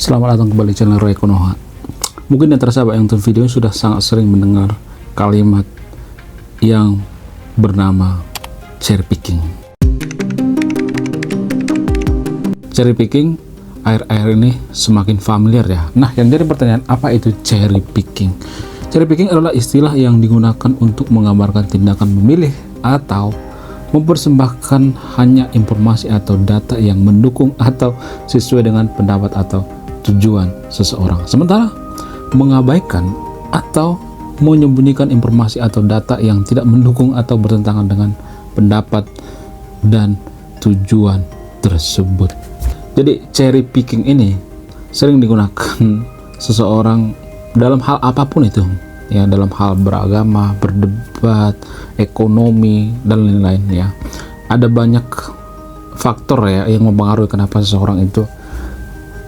Selamat datang kembali di channel Roy Konoha. Mungkin yang tersahabat yang nonton video sudah sangat sering mendengar kalimat yang bernama cherry picking. Cherry picking akhir-akhir ini semakin familiar ya. Nah, yang jadi pertanyaan, apa itu cherry picking? Cherry picking adalah istilah yang digunakan untuk menggambarkan tindakan memilih atau mempersembahkan hanya informasi atau data yang mendukung atau sesuai dengan pendapat atau tujuan seseorang, sementara mengabaikan atau menyembunyikan informasi atau data yang tidak mendukung atau bertentangan dengan pendapat dan tujuan tersebut. Jadi cherry picking ini sering digunakan seseorang dalam hal apapun itu ya, dalam hal beragama, berdebat, ekonomi, dan lain-lain ya. Ada banyak faktor ya yang mempengaruhi kenapa seseorang itu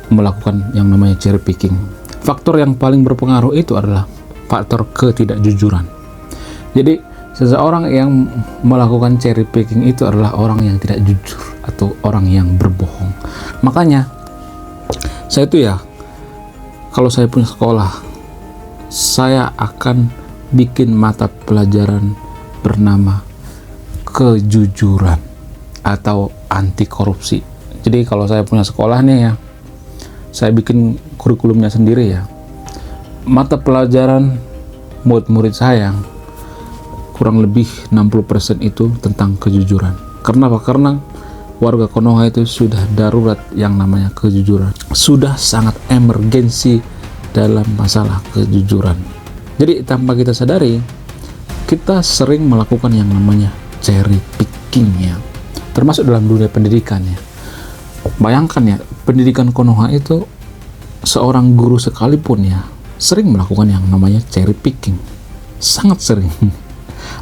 melakukan yang namanya cherry picking. Faktor yang paling berpengaruh itu adalah faktor ketidakjujuran. Jadi seseorang yang melakukan cherry picking itu adalah orang yang tidak jujur atau orang yang berbohong. Makanya saya itu ya, kalau saya punya sekolah, saya akan bikin mata pelajaran bernama kejujuran atau anti korupsi. Jadi kalau saya punya sekolah nih ya, saya bikin kurikulumnya sendiri ya. Mata pelajaran buat murid saya kurang lebih 60% itu tentang kejujuran. Karena apa? Karena warga Konoha itu sudah darurat yang namanya kejujuran. Sudah sangat emergensi dalam masalah kejujuran. Jadi tanpa kita sadari, kita sering melakukan yang namanya cherry picking ya. Termasuk dalam dunia pendidikan ya. Bayangkan ya, pendidikan Konoha itu seorang guru sekalipun ya sering melakukan yang namanya cherry picking. Sangat sering.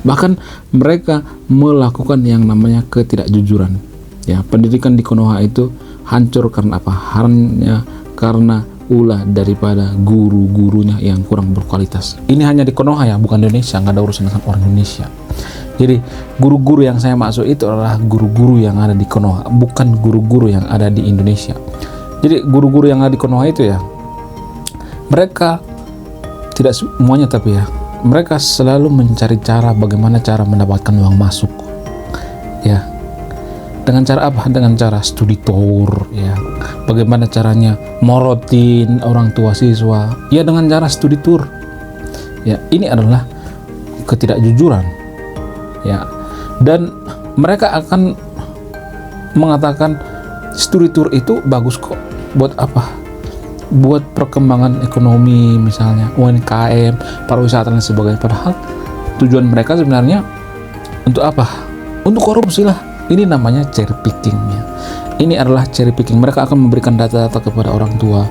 Bahkan mereka melakukan yang namanya ketidakjujuran. Ya, pendidikan di Konoha itu hancur karena apa? Hanya karena ulah daripada guru-gurunya yang kurang berkualitas. Ini hanya di Konoha ya, bukan Indonesia, nggak ada urusan dengan orang Indonesia. Jadi guru-guru yang saya maksud itu adalah guru-guru yang ada di Konoha, bukan guru-guru yang ada di Indonesia. Jadi guru-guru yang ada di Konoha itu ya, mereka tidak semuanya tapi ya, mereka selalu mencari cara bagaimana cara mendapatkan uang masuk ya. Dengan cara apa? Dengan cara studi tour ya. Bagaimana caranya morotin orang tua siswa ya, dengan cara studi tour ya. Ini adalah ketidakjujuran ya, dan mereka akan mengatakan studi tour itu bagus kok. Buat apa? Buat perkembangan ekonomi misalnya, UMKM, pariwisata dan sebagainya. Padahal tujuan mereka sebenarnya untuk apa? Untuk korupsi lah. Ini namanya cherry picking ya. Ini adalah cherry picking. Mereka akan memberikan data-data kepada orang tua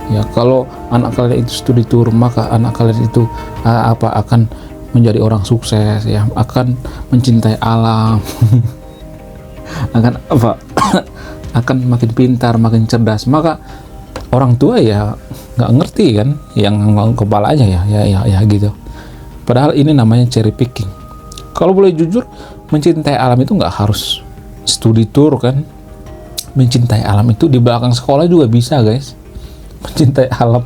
ya. Kalau anak kalian itu studi tour, maka anak kalian itu akan menjadi orang sukses ya, akan mencintai alam. Akan apa? Akan makin pintar, makin cerdas. Maka orang tua ya nggak ngerti kan, yang kepala aja ya gitu. Padahal ini namanya cherry picking. Kalau boleh jujur, mencintai alam itu nggak harus studi tour kan. Mencintai alam itu di belakang sekolah juga bisa guys. Mencintai alam.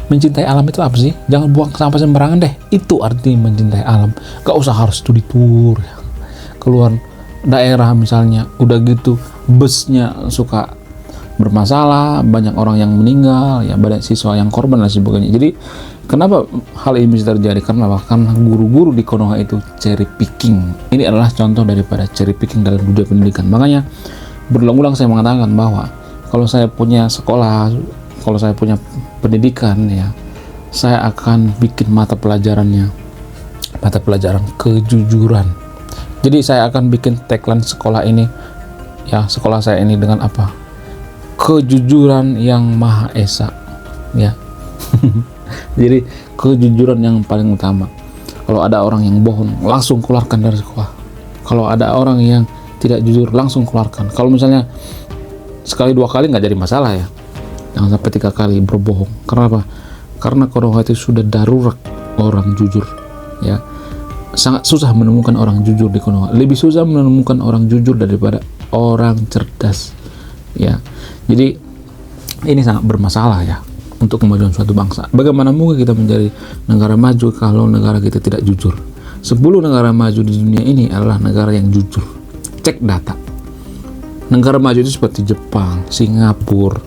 Mencintai alam itu apa sih? Jangan buang sampah sembarangan deh. Itu arti mencintai alam. Gak usah harus studi tour ya. Keluar daerah misalnya, udah gitu busnya suka bermasalah, banyak orang yang meninggal ya, banyak siswa yang korban dan sebagainya. Jadi kenapa hal ini bisa terjadi? Karena guru-guru di Konoha itu cherry picking. Ini adalah contoh daripada cherry picking dalam dunia pendidikan. Makanya berulang-ulang saya mengatakan bahwa kalau saya punya sekolah, kalau saya punya pendidikan ya, saya akan bikin mata pelajarannya mata pelajaran kejujuran. Jadi saya akan bikin tagline sekolah ini ya, sekolah saya ini dengan apa? Kejujuran yang Maha Esa ya. Jadi kejujuran yang paling utama. Kalau ada orang yang bohong, langsung keluarkan dari sekolah. Kalau ada orang yang tidak jujur, langsung keluarkan. Kalau misalnya sekali dua kali nggak jadi masalah ya, jangan sampai 3 kali berbohong. Kenapa? Karena Konoha itu sudah darurat orang jujur ya. Sangat susah menemukan orang jujur di Konoha. Lebih susah menemukan orang jujur daripada orang cerdas ya. Jadi Ini sangat bermasalah ya untuk kemajuan suatu bangsa. Bagaimana mungkin kita menjadi negara maju kalau negara kita tidak jujur? 10 negara maju di dunia ini adalah negara yang jujur. Cek data. Negara maju itu seperti Jepang, Singapura,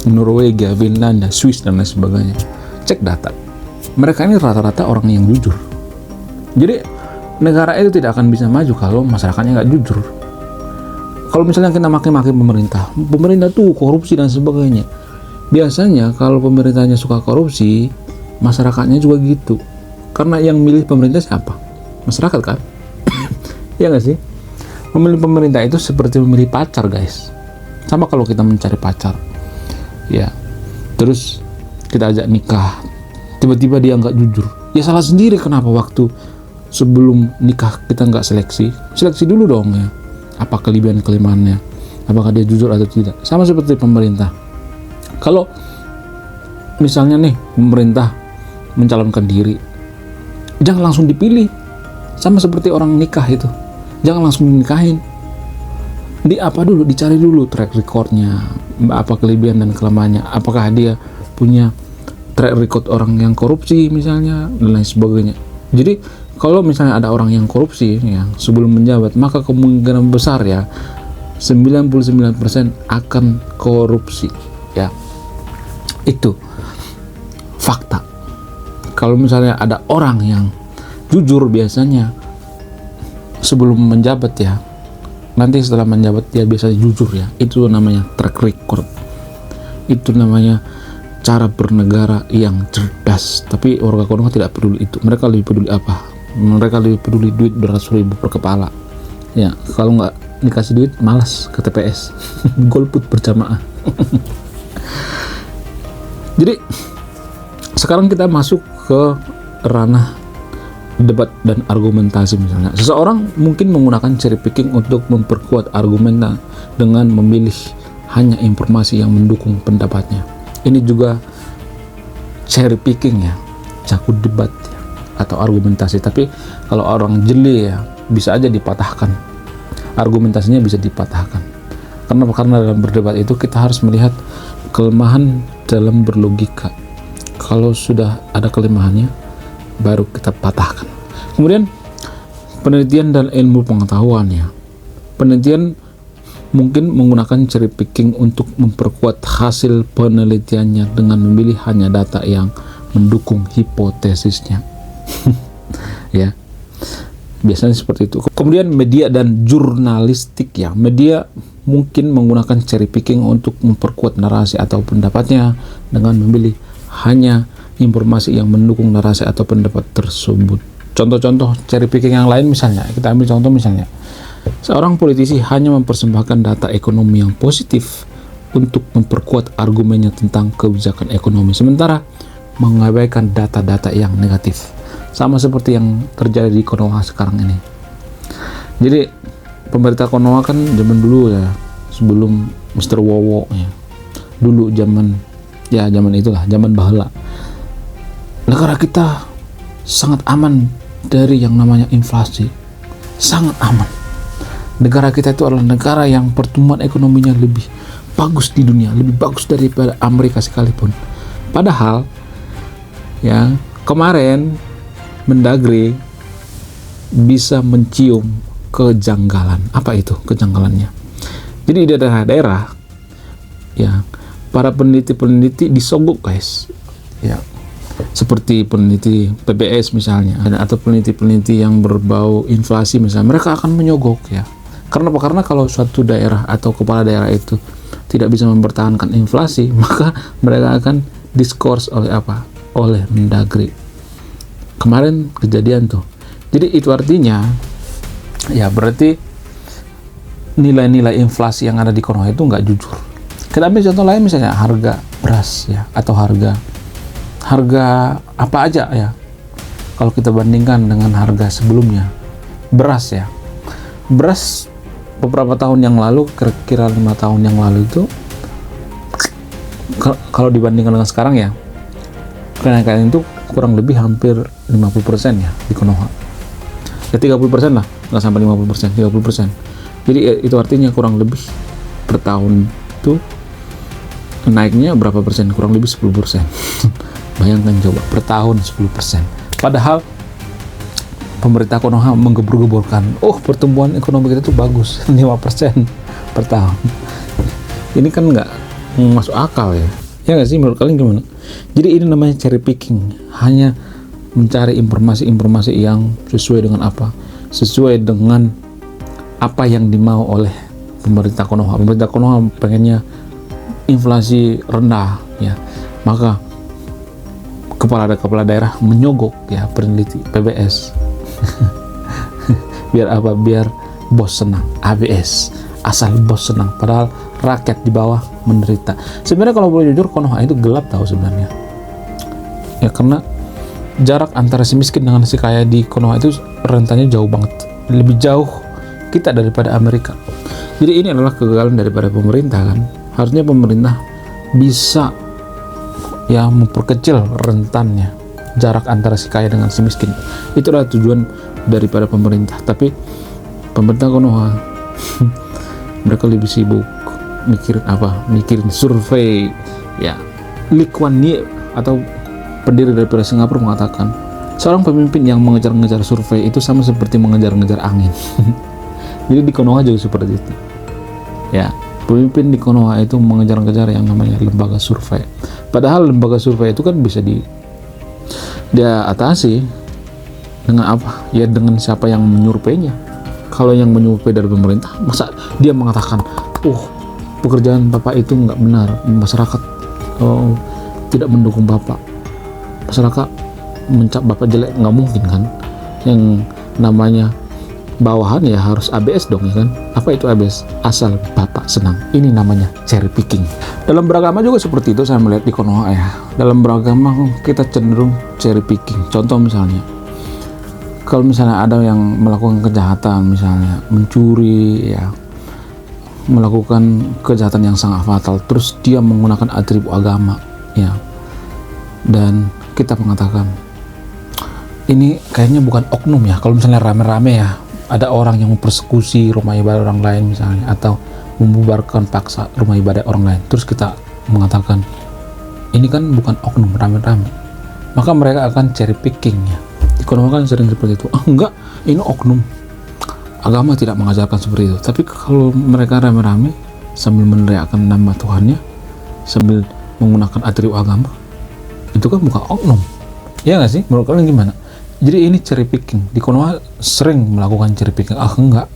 Norwegia, Finlandia, Swiss, dan lain sebagainya. Cek data. Mereka ini rata-rata orang yang jujur. Jadi negara itu tidak akan bisa maju kalau masyarakatnya nggak jujur. Kalau misalnya kita maki-maki pemerintah tuh korupsi dan sebagainya. Biasanya kalau pemerintahnya suka korupsi, masyarakatnya juga gitu. Karena yang milih pemerintah siapa? Masyarakat kan? Iya nggak sih? Memilih pemerintah itu seperti memilih pacar, guys. Sama kalau kita mencari pacar. Ya, terus kita ajak nikah, tiba-tiba dia nggak jujur. Ya salah sendiri kenapa waktu sebelum nikah kita nggak seleksi dulu dong ya. Apa kelebihan-kelebihannya, apakah dia jujur atau tidak. Sama seperti pemerintah. Kalau misalnya nih pemerintah mencalonkan diri, jangan langsung dipilih. Sama seperti orang nikah itu, jangan langsung dinikahin. Dicari dulu track recordnya, apa kelebihan dan kelemahannya, apakah dia punya track record orang yang korupsi misalnya, dan lain sebagainya. Jadi kalau misalnya ada orang yang korupsi ya, sebelum menjabat, maka kemungkinan besar ya 99% akan korupsi ya. Itu fakta. Kalau misalnya ada orang yang jujur, biasanya sebelum menjabat ya, nanti setelah menjabat dia biasanya jujur ya. Itu namanya track record. Itu namanya cara bernegara yang cerdas. Tapi warga Konoha tidak peduli itu. Mereka lebih peduli apa? Mereka lebih peduli duit beratus ribu per kepala ya. Kalau nggak dikasih duit, malas ke TPS. Golput berjamaah. Jadi sekarang kita masuk ke ranah debat dan argumentasi. Misalnya seseorang mungkin menggunakan cherry picking untuk memperkuat argumennya dengan memilih hanya informasi yang mendukung pendapatnya. Ini juga cherry picking ya, cakup debat ya, atau argumentasi. Tapi kalau orang jeli ya, bisa aja dipatahkan, argumentasinya bisa dipatahkan. Karena dalam berdebat itu kita harus melihat kelemahan dalam berlogika. Kalau sudah ada kelemahannya, baru kita patahkan. Kemudian penelitian dan ilmu pengetahuan ya. Penelitian mungkin menggunakan cherry picking untuk memperkuat hasil penelitiannya dengan memilih hanya data yang mendukung hipotesisnya. Ya, biasanya seperti itu. Kemudian media dan jurnalistik ya. Media mungkin menggunakan cherry picking untuk memperkuat narasi atau pendapatnya dengan memilih hanya informasi yang mendukung narasi atau pendapat tersebut. Contoh-contoh cherry picking yang lain misalnya, kita ambil contoh misalnya, seorang politisi hanya mempersembahkan data ekonomi yang positif untuk memperkuat argumennya tentang kebijakan ekonomi, sementara mengabaikan data-data yang negatif. Sama seperti yang terjadi di Konoha sekarang ini. Jadi pemerintah Konoha kan zaman dulu ya, sebelum Mr. Wowo ya, dulu zaman itulah, zaman bahala. Negara kita sangat aman dari yang namanya inflasi, sangat aman. Negara kita itu adalah negara yang pertumbuhan ekonominya lebih bagus di dunia, lebih bagus daripada Amerika sekalipun. Padahal ya, kemarin Mendagri bisa mencium kejanggalan. Apa itu kejanggalannya? Jadi di daerah-daerah ya, para peneliti disogok guys ya, seperti peneliti PBS misalnya, atau peneliti-peneliti yang berbau inflasi misalnya, mereka akan menyogok ya. Karena apa? Karena kalau suatu daerah atau kepala daerah itu tidak bisa mempertahankan inflasi, maka mereka akan diskors oleh apa? Oleh Mendagri. Kemarin kejadian tuh. Jadi itu artinya ya, berarti nilai-nilai inflasi yang ada di Konoha itu nggak jujur. Kita ambil contoh lain misalnya harga beras ya, atau harga apa aja ya. Kalau kita bandingkan dengan harga sebelumnya, beras ya, beras beberapa tahun yang lalu, kira-kira 5 tahun yang lalu itu, kalau dibandingkan dengan sekarang ya, kenaikan itu kurang lebih hampir 50% ya di Konoha. Ya 30% lah, nggak sampai 50%, 30%. Jadi itu artinya kurang lebih per tahun itu naiknya berapa persen? Kurang lebih 10%. Bayangkan coba, per tahun 10%. Padahal pemerintah Konoha menggebur-geburkan, pertumbuhan ekonomi kita tuh bagus, 5% per tahun. Ini kan nggak masuk akal ya. Ya nggak sih, menurut kalian gimana? Jadi ini namanya cherry picking, hanya mencari informasi-informasi yang sesuai dengan apa? Sesuai dengan apa yang dimau oleh pemerintah Konoha. Pemerintah Konoha pengennya inflasi rendah, ya. Maka kepala daerah menyogok ya peneliti PBS. Biar apa? Biar bos senang. ABS, asal bos senang. Padahal rakyat di bawah menderita. Sebenarnya kalau boleh jujur, Konoha itu gelap tahu sebenarnya. Ya karena jarak antara si miskin dengan si kaya di Konoha itu rentannya jauh banget. Lebih jauh kita daripada Amerika. Jadi ini adalah kegagalan daripada pemerintah kan. Harusnya pemerintah bisa ya memperkecil rentannya, jarak antara si kaya dengan si miskin. Itu adalah tujuan daripada pemerintah. Tapi pemerintah Konoha mereka lebih sibuk mikirin survei ya. Lee Kuan Yew atau pendiri daripada Singapura mengatakan, seorang pemimpin yang mengejar-ngejar survei itu sama seperti mengejar-ngejar angin. Jadi di Konoha juga seperti itu ya. Pemimpin di Konoha itu mengejar-ngejar yang namanya lembaga survei. Padahal lembaga survei itu kan bisa dia atasi dengan apa? Ya dengan siapa yang menyurveinya. Kalau yang menyurvei dari pemerintah, masa dia mengatakan, pekerjaan Bapak itu nggak benar, masyarakat tidak mendukung Bapak, masyarakat mencap Bapak jelek, nggak mungkin kan. Yang namanya bawahan ya harus ABS dong ya kan. Apa itu ABS? Asal Bapak senang. Ini namanya cherry picking. Dalam beragama juga seperti itu saya melihat di Konoha ya. Dalam beragama kita cenderung cherry picking. Contoh misalnya, kalau misalnya ada yang melakukan kejahatan, misalnya mencuri ya, melakukan kejahatan yang sangat fatal, terus dia menggunakan atribut agama ya, dan kita mengatakan ini kayaknya bukan oknum ya. Kalau misalnya rame-rame ya, ada orang yang mempersekusi rumah ibadah orang lain misalnya, atau membubarkan paksa rumah ibadah orang lain, terus kita mengatakan ini kan bukan oknum, rame-rame, maka mereka akan cherry picking ya. Di Konoha kan sering seperti itu. Enggak, ini oknum, agama tidak mengajarkan seperti itu. Tapi kalau mereka rame-rame sambil meneriakkan nama Tuhannya, sambil menggunakan atribut agama, itu kan bukan oknum. Ya nggak sih? Menurut kalian gimana? Jadi ini cherry picking. Di Konoha sering melakukan cherry picking. Enggak.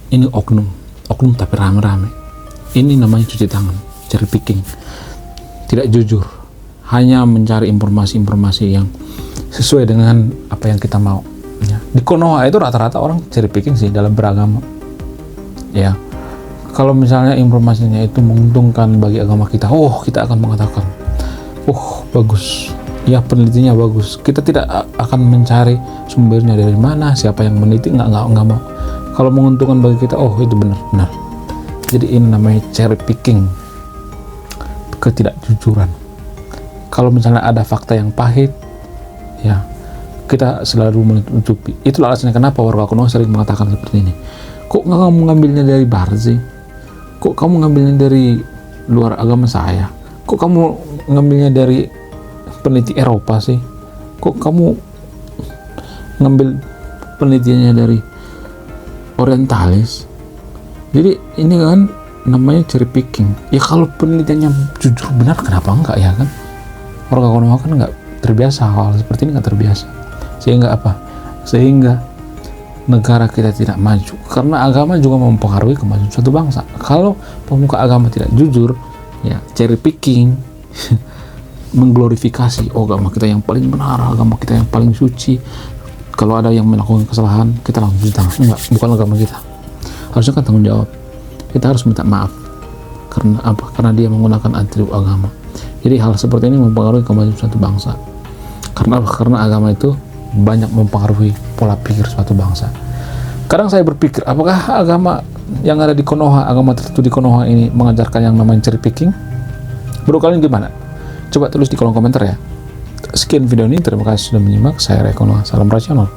Ini oknum tapi rame-rame. Ini namanya cuci tangan, cherry picking. Tidak jujur, hanya mencari informasi-informasi yang sesuai dengan apa yang kita mau. Ya. Di Konoha itu rata-rata orang cherry picking sih dalam beragama. Ya, kalau misalnya informasinya itu menguntungkan bagi agama kita, kita akan mengatakan, bagus. Ya, penelitinya bagus. Kita tidak akan mencari sumbernya dari mana, siapa yang meneliti, nggak mau. Kalau menguntungkan bagi kita, itu benar. Jadi ini namanya cherry picking, ketidakjujuran. Kalau misalnya ada fakta yang pahit, ya kita selalu menutupi. Itulah alasannya kenapa warga Konoha sering mengatakan seperti ini. Kok nggak kamu ngambilnya dari barat sih? Kok kamu ngambilnya dari luar agama saya? Kok kamu ngambilnya dari peneliti Eropa sih? Kok kamu ngambil penelitiannya dari orientalis? Jadi ini kan namanya cherry picking. Ya kalau penelitiannya jujur benar, kenapa enggak ya kan? Warga Konoha kan nggak terbiasa hal seperti ini, nggak terbiasa. Sehingga negara kita tidak maju, karena agama juga mempengaruhi kemajuan suatu bangsa. Kalau pemuka agama tidak jujur, ya cherry picking, mengglorifikasi agama kita yang paling benar, agama kita yang paling suci. Kalau ada yang melakukan kesalahan, kita langsung cuci tangan. Enggak, bukan agama kita. Harusnya kan tanggung jawab. Kita harus minta maaf. Karena apa? Karena dia menggunakan atribut agama. Jadi hal seperti ini mempengaruhi kemajuan suatu bangsa. Karena agama itu banyak mempengaruhi pola pikir suatu bangsa. Kadang saya berpikir, apakah agama yang ada di Konoha, agama tertentu di Konoha ini mengajarkan yang namanya cherry picking? Menurut kalian gimana? Coba tulis di kolom komentar ya. Sekian video ini, terima kasih sudah menyimak. Saya Ray Konoha, salam rasional.